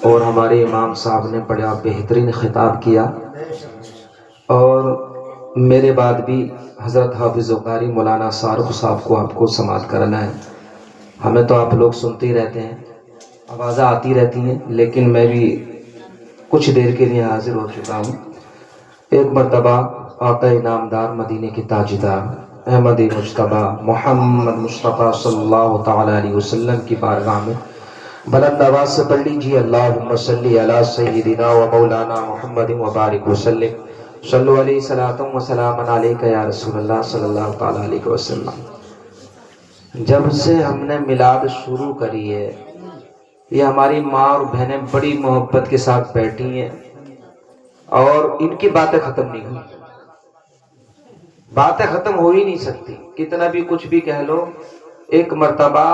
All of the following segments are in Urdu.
اور ہمارے امام صاحب نے بڑا بہترین خطاب کیا، اور میرے بعد بھی حضرت حافظ قاری مولانا شارق صاحب کو آپ کو سماعت کرنا ہے۔ ہمیں تو آپ لوگ سنتے ہی رہتے ہیں، آوازیں آتی رہتی ہیں، لیکن میں بھی کچھ دیر کے لیے حاضر ہو چکا ہوں۔ ایک مرتبہ آقا انعامدار مدینے کی تاجدار احمد مجتبیٰ محمد مصطفیٰ صلی اللہ تعالی علیہ وسلم کی بارگاہ میں بلند آواز سے پڑھ لیجیے، اللہم صلی علی سیدنا و مولانا محمد وبارک وسلم، صلو علیہ صلاۃ و سلام علیک یا رسول اللہ صلی اللہ تعالی علیہ وسلم۔ جب سے ہم نے میلاد شروع کری ہے، یہ ہماری ماں اور بہنیں بڑی محبت کے ساتھ بیٹھی ہیں اور ان کی باتیں ختم نہیں ہوئی، باتیں ختم ہو ہی نہیں سکتی، کتنا بھی کچھ بھی کہہ لو۔ ایک مرتبہ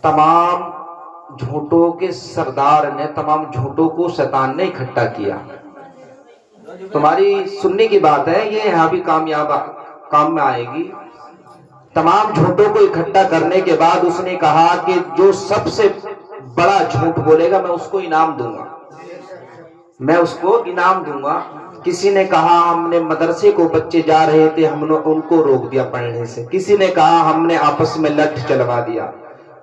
تمام جھوٹوں کے سردار نے، تمام جھوٹوں کو شیطان نے اکٹھا کیا۔ تمہاری سننے کی بات ہے، یہ یہاں بھی کام میں آئے گی۔ تمام جھوٹوں کو اکٹھا کرنے کے بعد اس نے کہا کہ جو سب سے بڑا جھوٹ بولے گا میں اس کو انعام دوں گا، میں اس کو انعام دوں گا۔ کسی نے کہا ہم نے مدرسے کو بچے جا رہے تھے، ہم نے ان کو روک دیا پڑھنے سے۔ کسی نے کہا ہم نے آپس میں لٹھ چلوا دیا۔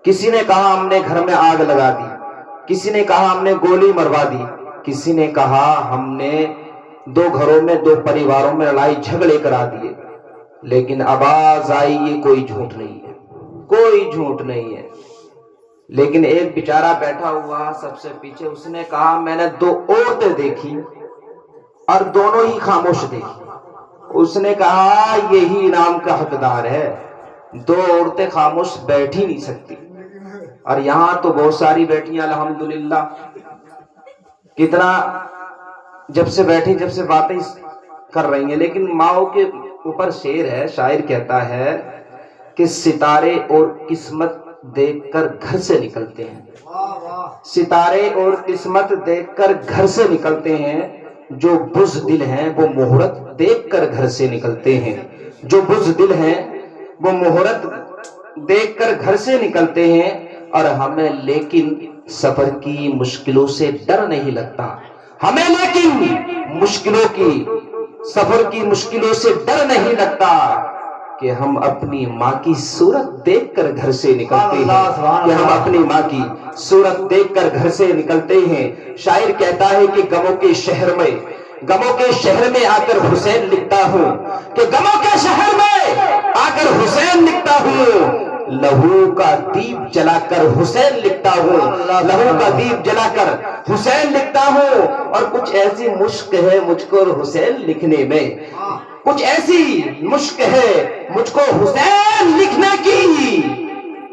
کسی نے کہا ہم نے گھر میں آگ لگا دی۔ کسی نے کہا ہم نے گولی مروا دی۔ کسی نے کہا ہم نے دو گھروں میں، دو پریواروں میں لڑائی جھگڑے کرا دیے۔ لیکن آواز آئی یہ کوئی جھوٹ نہیں ہے، کوئی جھوٹ نہیں ہے۔ لیکن ایک بیچارہ بیٹھا ہوا سب سے پیچھے، اس نے کہا میں نے دو عورتیں دیکھی اور دونوں ہی خاموش دیکھی۔ اس نے کہا یہی انعام کا حقدار ہے، دو عورتیں خاموش بیٹھ ہی نہیں سکتی، اور یہاں تو بہت ساری بیٹھی ہیں الحمدللہ۔ کتنا جب سے بیٹھی، جب سے باتیں کر رہی ہیں، لیکن ماؤں کے اوپر شعر ہے، شاعر کہتا ہے کہ ستارے اور قسمت دیکھ کر گھر سے نکلتے ہیں، ستارے اور قسمت دیکھ کر گھر سے نکلتے ہیں، جو بزدل ہیں وہ مہرت دیکھ کر گھر سے نکلتے ہیں، جو بزدل ہیں وہ مہرت دیکھ کر گھر سے نکلتے ہیں۔ اور ہمیں لیکن سفر کی مشکلوں سے ڈر نہیں لگتا، ہمیں لیکن مشکلوں کی، سفر کی مشکلوں سے ڈر نہیں لگتا، کہ ہم اپنی ماں کی صورت دیکھ کر گھر سے نکلتے ہیں، کہ ہم اپنی ماں کی صورت دیکھ کر گھر سے نکلتے ہیں۔ شاعر کہتا ہے کہ غموں کے شہر میں، غموں کے شہر میں آ کر حسین لکھتا ہوں، کہ غموں کے شہر میں آ کر حسین لکھتا ہوں، لہو کا دیپ جلا کر حسین لکھتا ہوں، لہو کا دیپ جلا کر حسین لکھتا ہوں۔ اور کچھ ایسی مشق ہے مجھ کو حسین لکھنے میں، کچھ ایسی مشق ہے مجھ کو حسین لکھنے کی،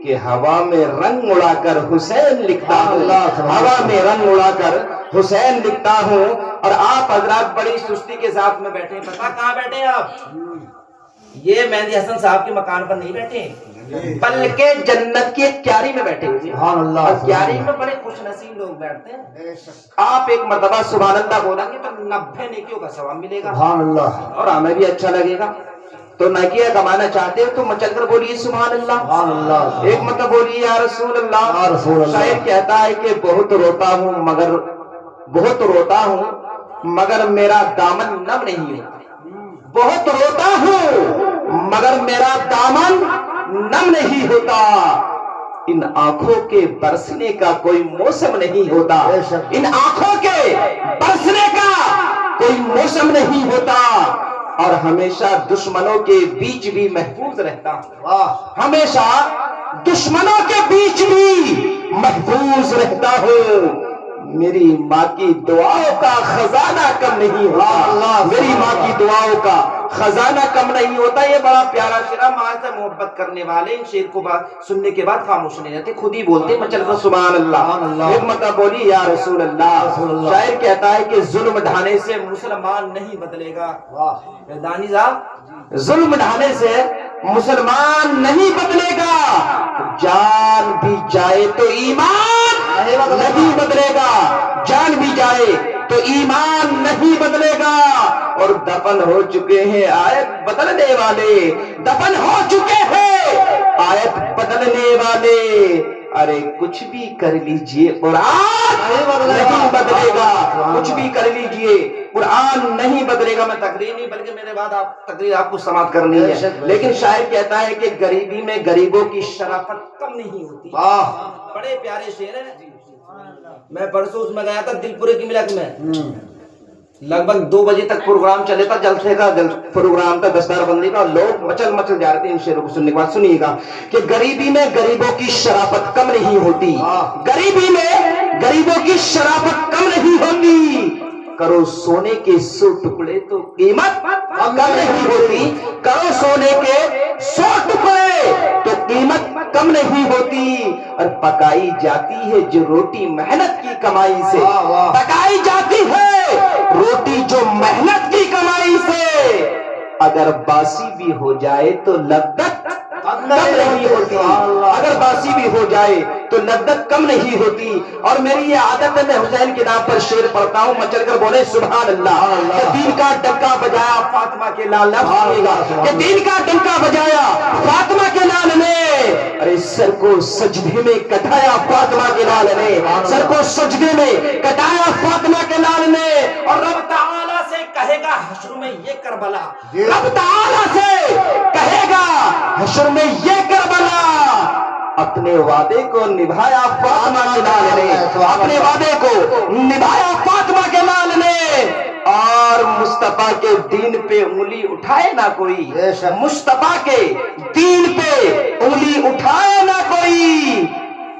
کہ ہوا میں رنگ اڑا کر حسین لکھتا ہوں، ہوا میں رنگ اڑا کر حسین لکھتا ہوں۔ اور آپ حضرات بڑی سستی کے ساتھ میں بیٹھے ہیں، پتا کہاں بیٹھے ہیں آپ؟ یہ مہندی حسن صاحب کے مکان پر نہیں بیٹھے ہیں، بلکہ جنت کی ایک کیاری میں بیٹھے ہوئے ہیں، اور کیاری میں بڑے خوش نصیب لوگ بیٹھتے ہیں۔ آپ ایک مرتبہ سبحان اللہ بولیں گے تو 90 نیکیوں کا ثواب ملے گا، اور ہمیں بھی اچھا لگے گا۔ تو نیکیاں کمانا چاہتے ہو تو مچل کر بولیے سبحان اللہ، ایک مرتبہ بولیے یا رسول اللہ۔ شاعر کہتا ہے کہ بہت روتا ہوں مگر، بہت روتا ہوں مگر میرا دامن نم نہیں ہوتا، بہت روتا ہوں مگر میرا دامن نم نہیں ہوتا، ان آنکھوں کے برسنے کا کوئی موسم نہیں ہوتا، ان آنکھوں کے برسنے کا کوئی موسم نہیں ہوتا، اور ہمیشہ دشمنوں کے بیچ بھی محفوظ رہتا ہوں، ہمیشہ دشمنوں کے بیچ بھی محفوظ رہتا ہوں۔ میری ماں کی دعاؤں کا خزانہ کم نہیں ہوتا، میری ماں کی دعاؤں کا خزانہ کم نہیں ہوتا۔ یہ بڑا پیارا شعر، ماں سے محبت کرنے والے ان شعر کو سننے کے بعد خاموش نہیں رہتے، خود ہی بولتے مچل کر سبحان اللہ، ایک مرتبہ بولی یا رسول اللہ۔ شاعر کہتا ہے کہ ظلم ڈھانے سے مسلمان نہیں بدلے گا، دانی صاحب ظلم ڈھانے سے مسلمان نہیں بدلے گا، جان بھی جائے تو ایمان نہیں بدلے گا، جان بھی جائے تو ایمان نہیں بدلے گا۔ اور دفن ہو چکے ہیں آیت بدلنے والے، دفن ہو چکے ہیں آیت بدلنے والے، ارے کچھ بھی کر لیجئے قرآن نہیں بدلے گا، کچھ بھی کر لیجئے قرآن نہیں بدلے گا. میں تقریر نہیں بلکہ میرے بعد تقریر آپ کو سماعت کرنی ہے. لیکن شاعر کہتا ہے کہ غریبی میں غریبوں کی شرافت کم نہیں ہوتی. بڑے پیارے شعر ہیں. میں پرسوں اس میں گیا تھا دل پورے کی ملک میں، لگ بھگ 2 بجے تک پروگرام چلے تھا، جلسے کا پروگرام تھا، دستار بندی کا. لوگ مچل مچل جا رہے تھے ان شعروں کو سننے کے بعد. سنیے گا کہ غریبی میں غریبوں کی شرافت کم نہیں ہوتی، غریبی میں غریبوں کی شرافت کم نہیں ہوتی. کرو سونے کے 100 ٹکڑے تو قیمت کم نہیں ہوتی، کرو سونے کے 100 ٹکڑے تو قیمت کم نہیں ہوتی. اور پکائی جاتی ہے جو روٹی محنت کی کمائی سے، پکائی جاتی ہے روٹی جو محنت کی کمائی سے، اگر باسی بھی ہو جائے تو لذت کم نہیں ہوتی، اگر باسی بھی ہو جائے تو لذت کم نہیں ہوتی. اور میری یہ عادت ہے، میں حسین کے نام پر شعر پڑھتا ہوں، مچل کر بولے سبحان اللہ. کہ دین کا ڈنکا بجایا فاطمہ کے لال نے، کہ دین کا ڈنکا بجایا فاطمہ کے لال نے، ارے سر کو سجدے میں کٹایا فاطمہ کے لال نے، سر کو سجدے میں کٹایا فاطمہ کے لال نے. اور رب تعالیٰ سے کہے گا حشر میں یہ کربلا، رب تعالیٰ سے کہے گا حشر میں یہ کربلا. اپنے وعدے کو نبھایا فاطمہ کے لال نے، اپنے وعدے کو نبھایا فاطمہ کے لال نے. اور مصطفیٰ کے دین پہ انگلی اٹھائے نہ کوئی، مصطفیٰ کے دین پہ انگلی اٹھائے نہ کوئی،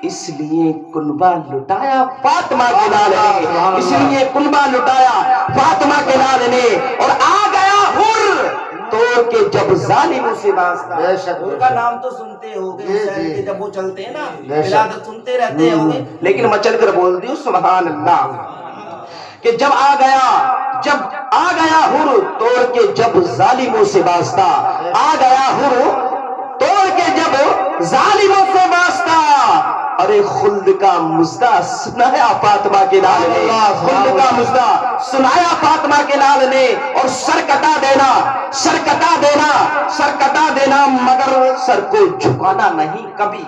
اس لیے کنبہ لٹایا فاطمہ کے لال نے، اس لیے کنبہ لٹایا فاطمہ کے لال نے. اور آ گیا حر توڑ کے جب ظالموں سے واسطہ. حر کا نام تو سنتے ہوگے، جب وہ چلتے ہیں نا ولادت سنتے رہتے ہوگے، لیکن مچل کر بول دیو سبحان اللہ. کہ جب آ گیا حر توڑ کے جب ظالموں سے واسطہ، آ گیا حر توڑ کے جب ظالموں سے واسطہ. ارے خلد کا مژدہ سنایا فاطمہ کے لال نے، خلد کا مژدہ سنایا فاطمہ کے لال نے. اور سر کٹا دینا، سر کٹا دینا، سر کٹا دینا، مگر سر کو جھکانا نہیں کبھی،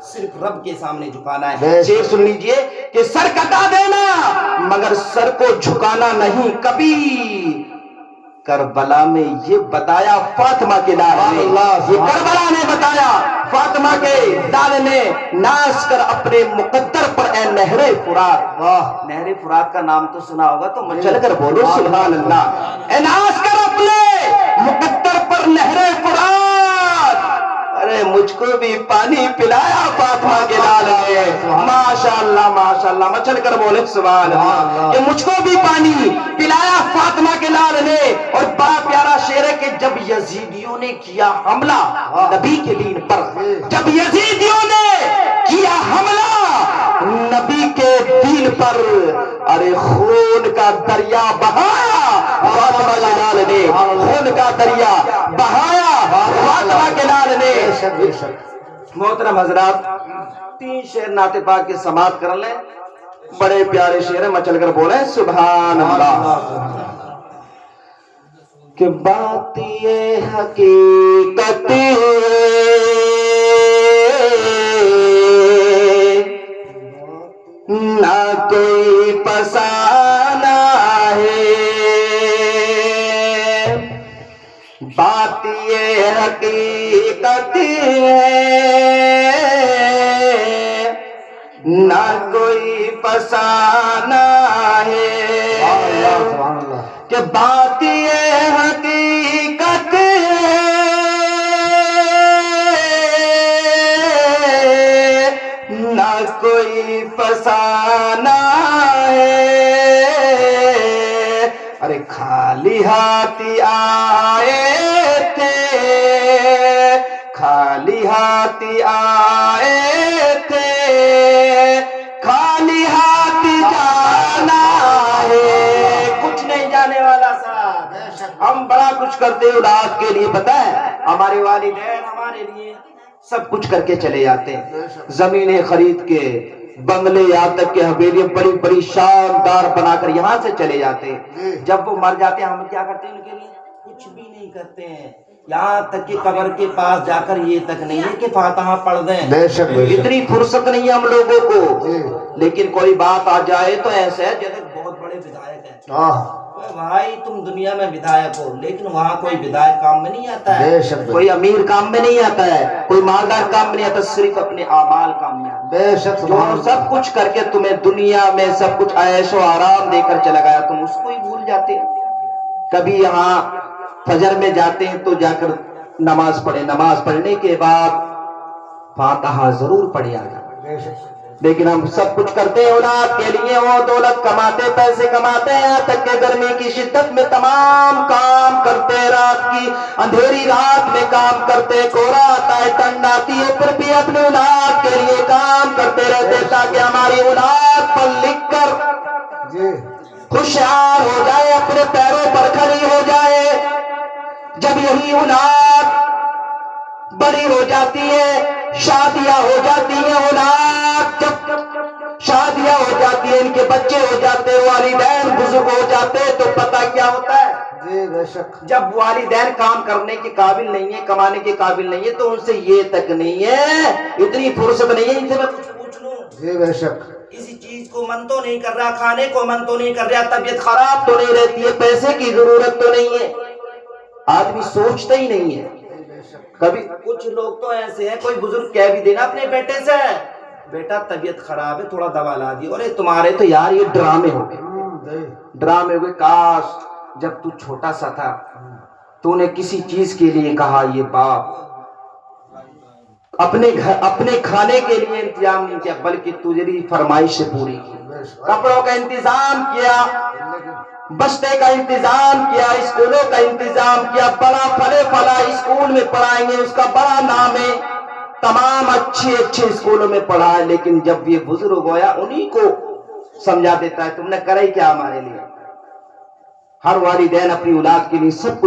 صرف رب کے سامنے جھکانا ہے. شعر سن لیجئے کہ سر کٹا دینا مگر سر کو جھکانا نہیں کبھی. کربلا میں یہ بتایا فاطمہ کے لال نے، یہ کربلا نے بتایا فاطمہ کے لال نے. ناز کر اپنے مقدر پر اے نہر فرات. نہر فرات کا نام تو سنا ہوگا، تو مچل کر بولو سبحان اللہ. اے ناز کر اپنے مقدر پر نہر فرات. ارے مجھ کو بھی پانی پلایا فاطمہ کے لال نے. ماشاءاللہ ماشاءاللہ، مچل کر بولے سبحان اللہ. کہ مجھ کو بھی پانی پلایا فاطمہ کے لال نے. اور بڑا پیارا شعر ہے کہ جب یزیدیوں نے کیا حملہ نبی کے دین پر، جب یزیدیوں نے کیا حملہ نبی کے دین پر، ارے خون کا دریا بہایا فاطمہ کے لال نے، خون کا دریا بہایا فاطمہ کے لال نے. محترم حضرات، 3 شعر نعت پاک کے سماعت کر لیں. بڑے پیارے شعر ہیں، مچل کر بولیں سبحان اللہ. کہ بات یہ حقیقت نہ کوئی فسانہ ہے، بات یہ حقیقت ہے نہ کوئی فسانہ ہے. کہ بات یہ حقیقت نہ کوئی فسانہ ہے. ارے خالی ہاتھی آئے تھے، خالی ہاتھی آئے تھے، خالی ہاتھی جانا ہے. کچھ نہیں جانے والا صاحب، ہم بڑا کچھ کرتے اولاد کے لیے. پتہ ہے ہمارے والدین ہمارے لیے سب کچھ کر کے چلے جاتے ہیں، زمینیں خرید کے، بنگلے یہاں تک کہ حویلیاں بڑی بڑی شاندار بنا کر یہاں سے چلے جاتے ہیں. جب وہ مر جاتے ہیں ہم کیا کرتے ہیں ان کے لیے؟ کچھ بھی نہیں کرتے ہیں. یہاں تک کہ قبر کے پاس جا کر یہ تک نہیں ہے کہ فاتحہ پڑھ دیں. بے شک بے شک. اتنی فرصت نہیں ہے ہم لوگوں کو. جی. لیکن کوئی بات آ جائے تو ایسے ہے جیسے بہت بڑے ودھائک ہیں. ہاں بھائی تم دنیا میں ودھائک ہو لیکن وہاں کوئی ودھائک کام میں نہیں آتا ہے. بے شک بے کوئی امیر کام میں نہیں آتا ہے, کوئی مالدار کام میں نہیں آتا, صرف اپنے اعمال کام میں آتا ہے. بے شک. جو سبحان اللہ. سب کچھ کر کے تمہیں دنیا میں سب کچھ عیش و آرام دے کر چلا گیا, تم اس کو ہی بھول جاتے. کبھی یہاں فجر میں جاتے ہیں تو جا کر نماز پڑھے, نماز پڑھنے کے بعد فاتحہ ضرور پڑھی آنا. بے شک. لیکن ہم سب کچھ کرتے ہیں اولاد کے لیے, وہ دولت کماتے, پیسے کماتے ہیں, یہاں تک کہ گرمی کی شدت میں تمام کام کرتے, رات کی اندھیری رات میں کام کرتے, کوہرا آتا ہے, ٹھنڈ آتی ہے, پھر بھی اپنی اولاد کے لیے کام کرتے رہتے تاکہ ہماری اولاد پڑھ لکھ کر جی. ہوشیار ہو جائے, اپنے پیروں پر کھڑی ہو جائے. جب یہی اولاد بڑی ہو جاتی ہے, شادیاں ہو جاتی ہیں, اولاد جب شادیاں ہو جاتی ہیں, ان کے بچے ہو جاتے, والدین بزرگ ہو جاتے, تو پتہ کیا ہوتا ہے؟ جی بے شک. جب والدین کام کرنے کے قابل نہیں ہے, کمانے کے قابل نہیں ہے, تو ان سے یہ تک نہیں ہے, اتنی فرصت نہیں ہے ان سے میں کچھ پوچھ لوں. جی بے شک. کسی چیز کو من تو نہیں کر رہا, کھانے کو من تو نہیں کر رہا, طبیعت خراب تو نہیں رہتی ہے, پیسے کی ضرورت تو نہیں ہے, آدمی سوچتا ہی نہیں ہے. کبھی کچھ لوگ تو ایسے ہیں, کوئی بزرگ کہہ بھی دینا اپنے بیٹے سے, بیٹا طبیعت خراب ہے تھوڑا دوا لا دی, اور تمہارے تو یار یہ ڈرامے ہو گئے, ڈرامے ہوئے. کاش جب تو چھوٹا سا تھا تو نے کسی چیز کے لیے کہا یہ باپ اپنے کھانے کے لیے انتظام نہیں کیا, بلکہ تجھے فرمائش پوری کی, کپڑوں کا انتظام کیا, بستے کا انتظام کیا, اسکولوں کا انتظام کیا, بڑا پھلے پھلا اسکول میں پڑھائیں گے, اس کا بڑا نام ہے, تمام اچھے اچھے اسکولوں میں پڑھا ہے. لیکن جب یہ بزرگ ہویا انہی کو سمجھا دیتا ہے تم نے کرے کیا ہمارے لیے. ہر والدین اپنی اولاد کے لیے سب کچھ